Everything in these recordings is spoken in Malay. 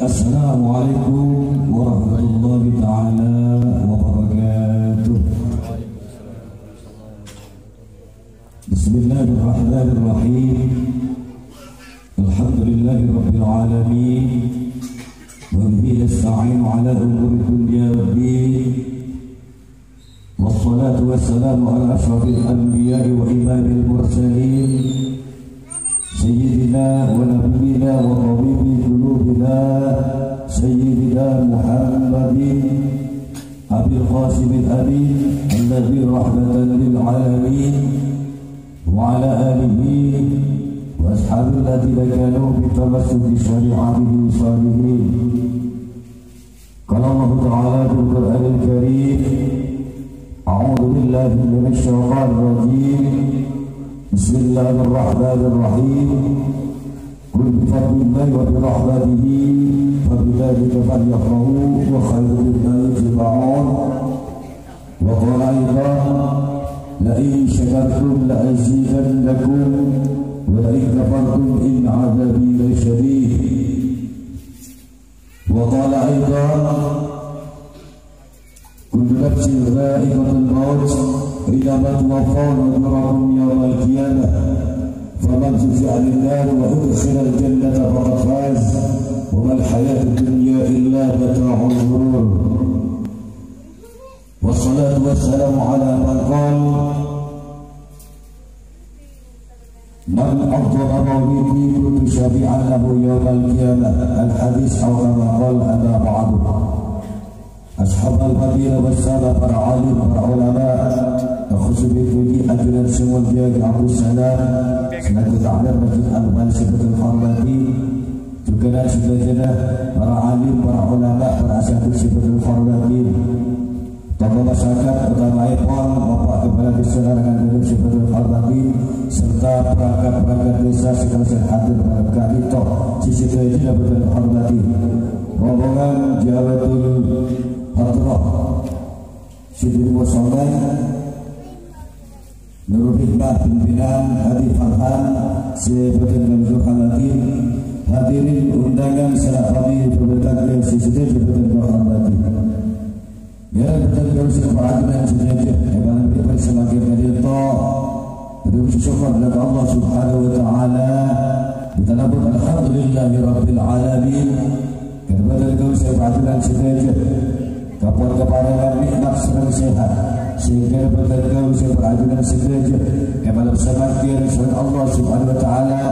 Assalamualaikum warahmatullahi ta'ala wabarakatuh. Bismillahirrahmanirrahim. Alhamdulillahi rabbil alamin. Wa bihi nasta'inu ala umuri dunya waddin. Wassalatu wassalamu ala asyrafil anbiya'i wa imamil mursalin. Sayyidina wa nabiyina wa tabibi qulubina Sayyidina Muhammadin Abil Qasim al-Amin alladhi rahmatan lil alamin wa ala alihi wa ashabihi alladhina kanu bitamassuki syari'atihi salihin. Qala Allah Ta'ala fil Qur'anil Karim, a'udzu billahi minasy syaithanir rajim. Bismillahirrahmanirrahim. Qul bi fadlillahi wa bi rahmatihi fabidzalika falyafrahu wa khairun mimma yajma'un. Wa qala aidan la in syakartum la azidannakum wa la in kafartum in 'adzabi lasyadid. Wa qala aidan kullu nafsin dha'iqatul maut إنما توفون أجوركم يوم القيامة فمن زحزح عن النار وأدخل الجنة فقد فاز وما الحياة الدنيا إلا متاع الغرور. والصلاة والسلام على من قال من أفضل مولدي كنت شفيعا له يوم القيامة. الحديث أو كما قال أما بعد. أصحاب الفضيلة والسادة para alim, para ulama, khususnya ajudan semua dia Abdul Salam selaku ta'lim Masjid Al-Bani Sifatul Hormati, juga dan sejajar para alim, para ulama, para asatidz Sifatul Hormati, tokoh masyarakat utama IPON, Bapak Kepala Desa Larangan Hidup Sifatul Hormati, serta perangkat-perangkat desa sekalian hadir pada kali itu sisi kerja Sifatul Hormati, rombongan Jawatul Hadrah Sidi Musoleh, Nurul Hikmah pimpinan Hadi Farhan Sifatul Hormati, hadirin undangan sanak kami berbagai sisi Sifatul Hormati. Ya betul harus keperhatian sejajar. Yang kita semakin dari itu bersyukur kepada Allah Subhanahu Wa Taala. Kita labur alhamdulillahi rabbil alamin. Kepada kau keperhatian sejajar. Kapan kepada nikmat senang sehat. Sehingga kepada kau keperhatian sejajar. Kepada semakin dengan Allah Subhanahu Wa Taala.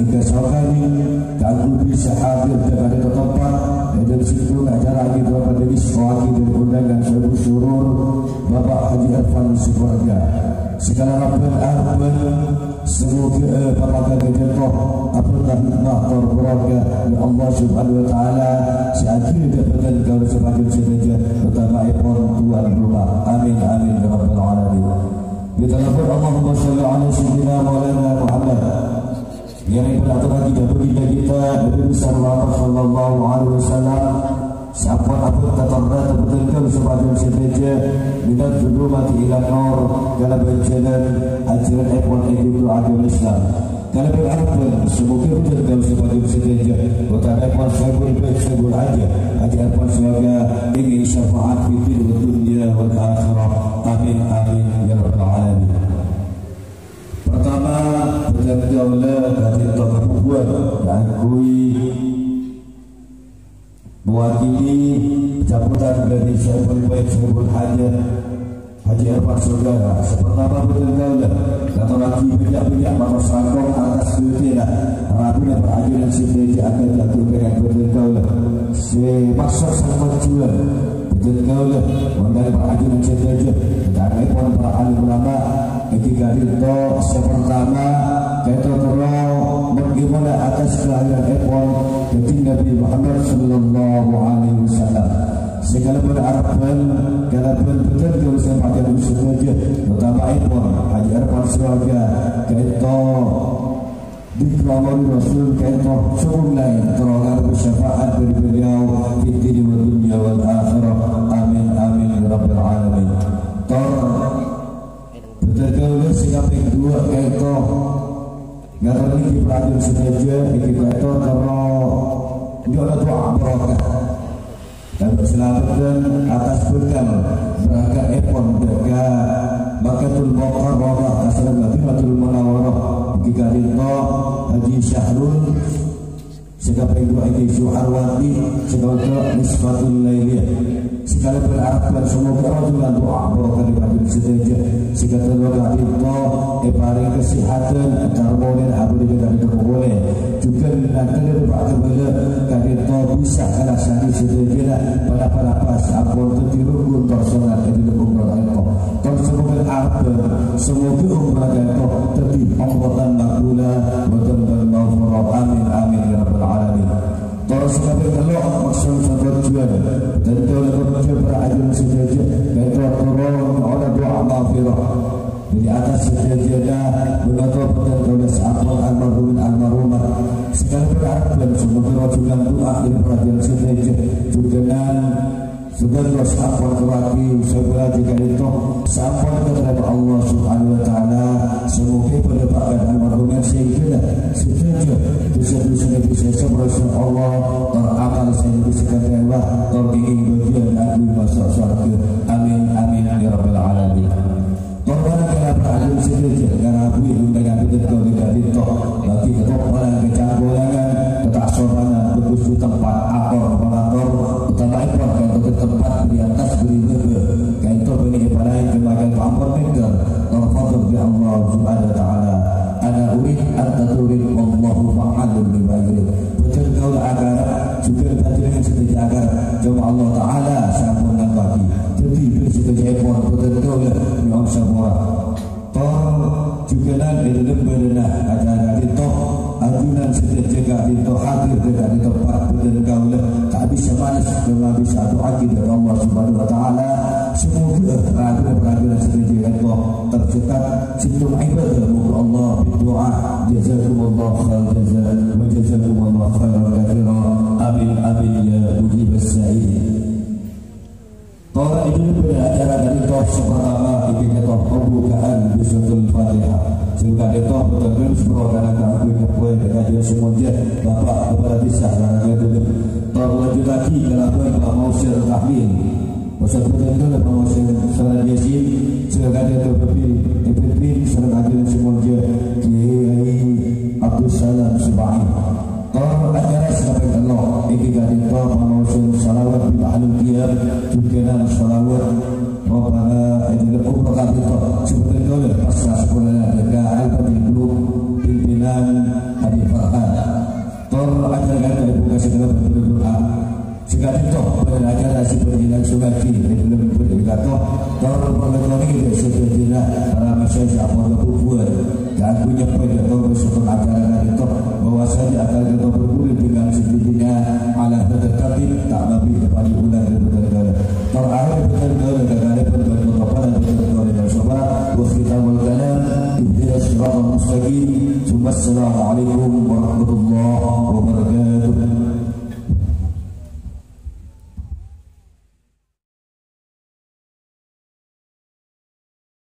Hingga sekali kau bisa hadir kepada tempat. Dan situ acara kita pada diskusi dan undangan seluruh surur Bapak Haji Arfan Subarga. Segala rabbal semoga para kejodoh apabila hikmah keluarga ya Allah Subhanahu Wa Taala seakhir dapatkan kalau semakin saja utama ikon tuan rumah. Amin amin ya rabbal alamin. Kita lapor Allahumma shalli ala sayyidina Maulana Muhammad. Yang beraturan kita berikan kita Nabi besar Muhammad sallallahu alaihi wasallam. Siapa apa kata betul sebagai sebaja minat dulu mati ila nur dalam berjalan ajaran ikhwan itu agama Islam. Kalau berarti semoga betul sebagai sebaja utama ikhwan sebul aja ajaran ikhwan semoga ingin syafaat di dunia wal akhirah. Amin amin ya rabbal alamin. Pertama berjaulah dari Tuhan dan kui mewakili jabatan dari Syaikhul Baik Syaikhul Hajat Haji Arfan Saudara. Pertama berjaulah atau lagi bijak-bijak maka sangkong atas dunia Rabbina berajudan sendiri akan jatuh dengan berjaulah semaksa sama jual berjaulah mengenai berajudan sendiri dan ikon para alim ulama. Ketiga itu pertama kita terlalu bagaimana atas kelahiran ikhwan dari Nabi Muhammad sallallahu alaihi wasallam. Segala berharapan kalau betul sampai pada saja pertama ikhwan Haji Arfan Saudara kita dikelaman Rasul kita suruh lain terlalu bersyafaat dari beliau di dunia wal akhirah. Amin amin ya rabbal alamin. Betul sikap yang kedua kita nggak terlalu diperhatikan saja kita itu kalau dia ada doa keselamatan atas bekal berangkat epon dekat Bakatul Muqarrabah asal Madinatul Munawwarah jika dito Haji Syahrul segala itu Haji Syuharwati segala nisbatul lailiyah segala berharapkan semoga rajulan doa barokan daripada sedaja segala doa dito paling kesehatan karbonin abu dengan itu boleh juga nanti daripada bila kadito bisa kena sani sedaja pada pas ampun tertirukun tersolat itu umrah itu semoga apa semoga umrah itu tertib amrotan makbula betul-betul maghfurah amin amin ya rabbal alamin. Terus kami kalau maksud tujuan dan kalau berajun sejajar dan turun oleh doa maghfirah di atas sejajarnya betul-betul tulis amal almarhumah segala berharap dan semoga rajulan doa di perhatian sejajar juga dan sebenarnya sampun kewaki segala jika itu sampun kepada Allah subhanahu wa ta'ala semoga pendepakan almarhumah sehingga setuju dosa-dosa bisa seberasa Allah teramal saya bisa kecewa terbiing bagian aku masuk surga amin amin ya rabbal alamin. Korban kenapa alim setuju karena aku dengan betul dari toh bagi ketok orang kecanggolangan tetap sorangan berkusu tempat akor melakor utama ekor ke tempat di atas beri kain itu bagi pada kemakan pampor tinggal terfadul bi Allah subhanahu wa ta'ala ana urid anta turid wallahu fa'alun lima yurid betul kau agar juga dengan setuju agar coba Allah ta'ala sampun dan bagi jadi setuju ekor betul yang semua juga nanti benar acara itu ajunan sejaga itu hadir dari tempat bergaul tak bisa malas cuma bisa doa dari Allah subhanahu wa ta'ala semoga peraturan sejaga itu tercekat situ ibadah Allah berdoa jazakumullah khair jazaa wa jazakumullah khairan katsira amin amin ya mujibas sa'il. Tolak itu pada acara dari toh pertama ini toh pembukaan bismil Fatihah. Sehingga itu betul-betul seprograman kami kepada kajian semuanya Bapak kepada bisa karena itu lanjut lagi dalam promosi tahmil. Pasal betul-betul promosi salat yasin sehingga itu berpilih serta kajian semuanya Kiai Abdul Salam Subhani. Tolong acara sampai Allah ini dari toh promosi salawat di Bahlul Qiyam juga salawat Rabbana ajil umrah itu sebetulnya pasrah sekolah dekat al-Fadil pimpinan Hadi Farhan. Tolong acara dari buka segala berdoa segala itu pada acara seperti yang sugati belum berkata tolong berdoa ini sebenarnya para masyarakat apa buat dan punya pada tolong seperti acara itu bahwa saja akan kita bergurau dengan sendirinya ala tertertib tak lebih kepada bulan betul-betul terakhir betul-betul negara betul-betul kepada betul-betul dan sabar wa khitamul kalam ihdinas siratal mustaqim. Assalamualaikum warahmatullahi